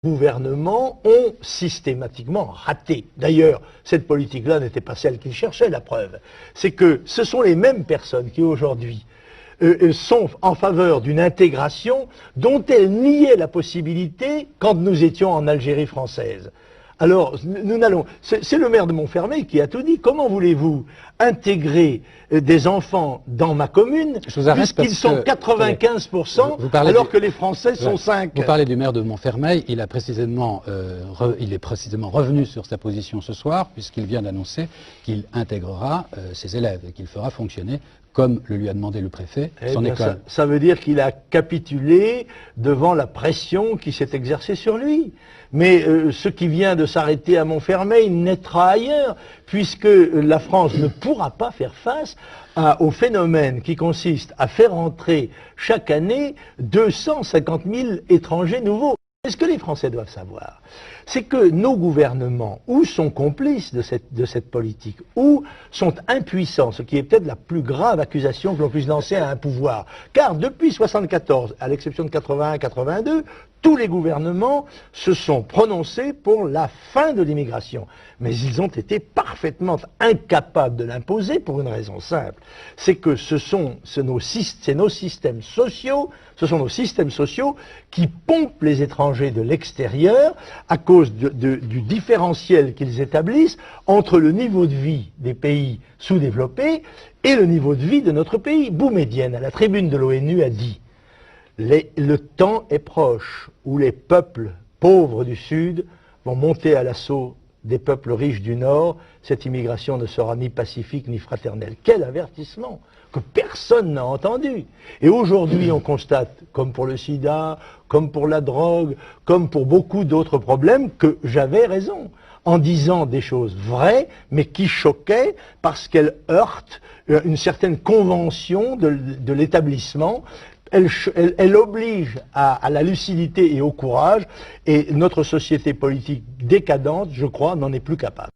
gouvernements ont systématiquement raté. D'ailleurs, cette politique-là n'était pas celle qu'ils cherchaient, la preuve. C'est que ce sont les mêmes personnes qui aujourd'hui sont en faveur d'une intégration dont elles niaient la possibilité quand nous étions en Algérie française. Alors, nous n'allons... C'est le maire de Montfermeil qui a tout dit. Comment voulez-vous intégrer des enfants dans ma commune, puisqu'ils sont 95%, alors que les Français sont 5%? Vous parlez du maire de Montfermeil. Il est précisément revenu sur sa position ce soir, puisqu'il vient d'annoncer qu'il intégrera ses élèves et qu'il fera fonctionner, comme le lui a demandé le préfet, son école. Ça veut dire qu'il a capitulé devant la pression qui s'est exercée sur lui. Mais ce qui vient de s'arrêter à Montfermeil naîtra ailleurs, puisque la France ne pourra pas faire face au phénomène qui consiste à faire entrer chaque année 250 000 étrangers nouveaux. Ce que les Français doivent savoir, c'est que nos gouvernements, ou sont complices de cette politique, ou sont impuissants, ce qui est peut-être la plus grave accusation que l'on puisse lancer à un pouvoir. Car depuis 1974, à l'exception de 81-82, tous les gouvernements se sont prononcés pour la fin de l'immigration. Mais ils ont été parfaitement incapables de l'imposer pour une raison simple. C'est que c'est nos systèmes sociaux, ce sont nos systèmes sociaux qui pompent les étrangers de l'extérieur à cause du différentiel qu'ils établissent entre le niveau de vie des pays sous-développés et le niveau de vie de notre pays. Boumedienne, à la tribune de l'ONU, a dit: le temps est proche où les peuples pauvres du Sud vont monter à l'assaut des peuples riches du Nord. Cette immigration ne sera ni pacifique ni fraternelle. Quel avertissement que personne n'a entendu. Et aujourd'hui, on constate, comme pour le sida, comme pour la drogue, comme pour beaucoup d'autres problèmes, que j'avais raison en disant des choses vraies, mais qui choquaient parce qu'elles heurtent une certaine convention de l'établissement. Elle oblige à la lucidité et au courage, et notre société politique décadente, je crois, n'en est plus capable.